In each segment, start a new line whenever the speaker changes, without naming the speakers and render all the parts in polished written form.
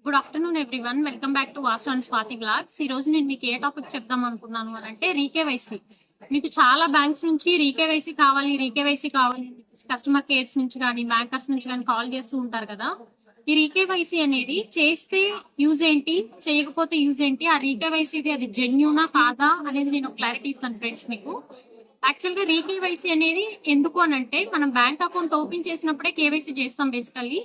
Good afternoon everyone. Welcome back to Vasu and Swathi blogs. ఈ రోజు నేను మీకు ఏ టాపిక్ చెప్దాం అనుకున్నాను అని అంటే రీకేవైసీ. మీకు చాలా బ్యాంక్స్ నుంచి రీకేవైసీ కావాలి కస్టమర్ కేర్స్ నుంచి కానీ బ్యాంకర్స్ నుంచి కానీ కాల్ చేస్తూ ఉంటారు కదా. ఈ రీకేవైసీ అనేది చేస్తే యూజ్ ఏంటి, చేయకపోతే యూజ్ ఏంటి, ఆ రీకేవైసీ అది జెన్యూనా కాదా అనేది నేను క్లారిటీ ఇస్తాను ఫ్రెండ్స్ మీకు. యాక్చువల్ గా రీకేవైసీ అనేది ఎందుకు అని అంటే, మనం బ్యాంక్ అకౌంట్ ఓపెన్ చేసినప్పుడే కేవైసీ చేస్తాం బేసికల్లీ.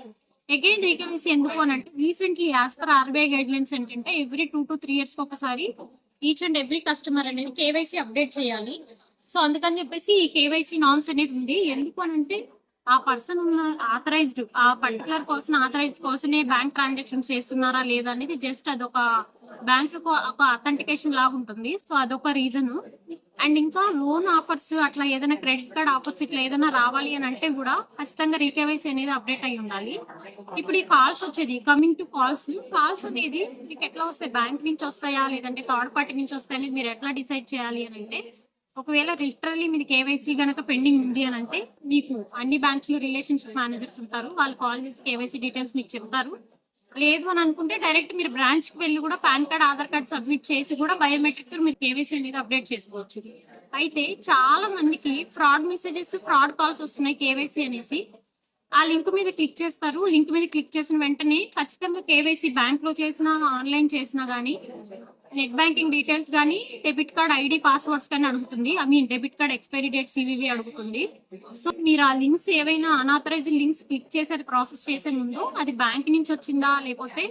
అగైన్ రీకేవైసీ ఎందుకు అని అంటే, recently as per RBI guide lines ఏంటంటే ఎవ్రీ 2 to 3 years ఒకసారి ఈచ్ అండ్ ఎవ్రీ కస్టమర్ అనేది కేవైసీ అప్డేట్ చేయాలి. సో అందుకని చెప్పేసి ఈ కేవైసీ నామ్స్ అనేది ఉంది. ఎందుకు అని అంటే, ఆ పర్సన్ ఉన్న ఆథరైజ్డ్, ఆ పర్టికులర్ పర్సన్ ఆథరైజ్డ్ పర్సనే బ్యాంక్ ట్రాన్సాక్షన్స్ చేస్తున్నారా లేదా అనేది జస్ట్ అదొక బ్యాంక్ ఒక అథెంటికేషన్ లాగా ఉంటుంది. సో అదొక రీజన్. అండ్ ఇంకా లోన్ ఆఫర్స్ అట్లా ఏదైనా క్రెడిట్ కార్డ్ ఆఫర్స్ ఇట్లా ఏదైనా రావాలి అని అంటే కూడా ఖచ్చితంగా రీకేవైసీ అనేది అప్డేట్ అయి ఉండాలి. ఇప్పుడు ఈ కాల్స్ వచ్చేది, కమింగ్ టు కాల్స్ అనేది మీకు ఎట్లా వస్తాయి, బ్యాంక్ నుంచి వస్తాయా లేదంటే థర్డ్ పార్టీ నుంచి వస్తాయని మీరు ఎట్లా డిసైడ్ చేయాలి అని అంటే, ఒకవేళ లిటరల్లీ మీరు కేవైసీ గనక పెండింగ్ ఉంది అని అంటే, మీకు అన్ని బ్యాంక్స్ లో రిలేషన్షిప్ మేనేజర్స్ ఉంటారు, వాళ్ళు కాల్ చేసి కేవైసీ డీటెయిల్స్ మీకు చెప్తారు. లేదు అని అనుకుంటే డైరెక్ట్ మీరు బ్రాంచ్ కి వెళ్ళి కూడా pan card Aadhaar card submit చేసి కూడా బయోమెట్రిక్ తో మీరు కేవైసీ అనేది అప్డేట్ చేసుకోవచ్చు. అయితే చాలా మందికి ఫ్రాడ్ మెసేజెస్, ఫ్రాడ్ కాల్స్ వస్తున్నాయి కేవైసీ అనేసి. ఆ లింక్ మీద క్లిక్ చేస్తారు. లింక్ మీద క్లిక్ చేసిన వెంటనే ఖచ్చితంగా కేవైసీ బ్యాంక్ లో చేసినా ఆన్లైన్ చేసినా గానీ, నెట్ బ్యాంకింగ్ డీటెయిల్స్ కానీ, డెబిట్ కార్డ్ ఐడి పాస్వర్డ్స్ కానీ అడుగుతుంది. Debit card expiry date CVV అడుగుతుంది. సో మీరు ఆ లింక్స్ ఏవైనా అనాథరైజ్డ్ లింక్స్ క్లిక్ చేసి అది ప్రాసెస్ చేసే ముందు అది బ్యాంక్ నుంచి వచ్చిందా లేకపోతే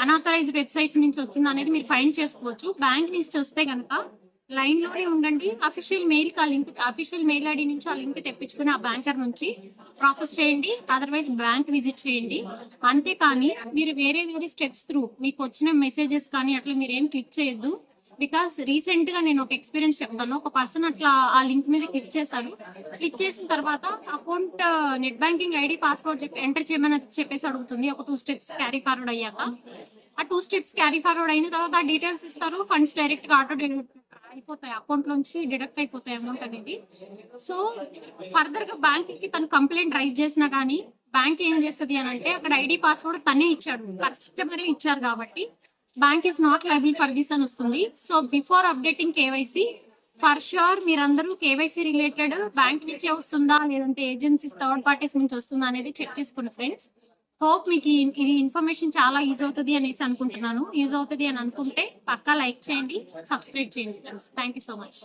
అనాథరైజ్డ్ వెబ్సైట్స్ నుంచి వచ్చిందా అనేది మీరు ఫైండ్ చేసుకోవచ్చు. బ్యాంక్ నుంచి వస్తే కనుక లైన్ లోనే ఉండండి. అఫీషియల్ మెయిల్ కి ఆ లింక్, అఫీషియల్ మెయిల్ ఐడి నుంచి ఆ లింక్ తెప్పించుకుని ఆ బ్యాంకర్ నుంచి ప్రాసెస్ చేయండి. అదర్వైజ్ బ్యాంక్ విజిట్ చేయండి. అంతేకాని మీరు వేరే స్టెప్స్ త్రూ మీకు వచ్చిన మెసేజెస్ కానీ అట్లా మీరు ఏం క్లిక్ చేయొద్దు. బికాస్ రీసెంట్ గా నేను ఒక ఎక్స్పీరియన్స్ చెప్తాను. ఒక పర్సన్ అట్లా ఆ లింక్ మీద క్లిక్ చేశారు. క్లిక్ చేసిన తర్వాత account net banking ID password enter చేయమని చెప్పేసి అడుగుతుంది. ఒక 2 steps క్యారీ ఫార్వర్డ్ అయ్యాక, ఆ 2 steps క్యారీ ఫార్వర్డ్ అయిన తర్వాత ఆ డీటెయిల్స్ ఇస్తారు. ఫండ్స్ డైరెక్ట్ గా ఆటో అయిపోతాయి, అకౌంట్ నుంచి డిడక్ట్ అయిపోతాయి అమౌంట్ అనేది. సో ఫర్దర్ గా బ్యాంక్ కి తను కంప్లైంట్ రైజ్ చేసినా కానీ బ్యాంక్ ఏం చేస్తుంది అని అంటే, అక్కడ ఐడి పాస్వర్డ్ తనే ఇచ్చాడు, కస్టమరే ఇచ్చారు కాబట్టి bank is not liable for this అని వస్తుంది. So before updating KYC for sure మీరందరూ కేవైసీ రిలేటెడ్ బ్యాంక్ నుంచే వస్తుందా లేదంటే ఏజెన్సీస్ థర్డ్ పార్టీస్ నుంచి వస్తుందా అనేది చెక్ చేసుకోండి ఫ్రెండ్స్. హోప్ మీకు ఇది ఇన్ఫర్మేషన్ చాలా యూజ్ అవుతుంది అనేసి అనుకుంటున్నాను. యూజ్ అవుతుంది అని అనుకుంటే పక్కా లైక్ చేయండి, సబ్స్క్రైబ్ చేయండి friends. Thank you so much.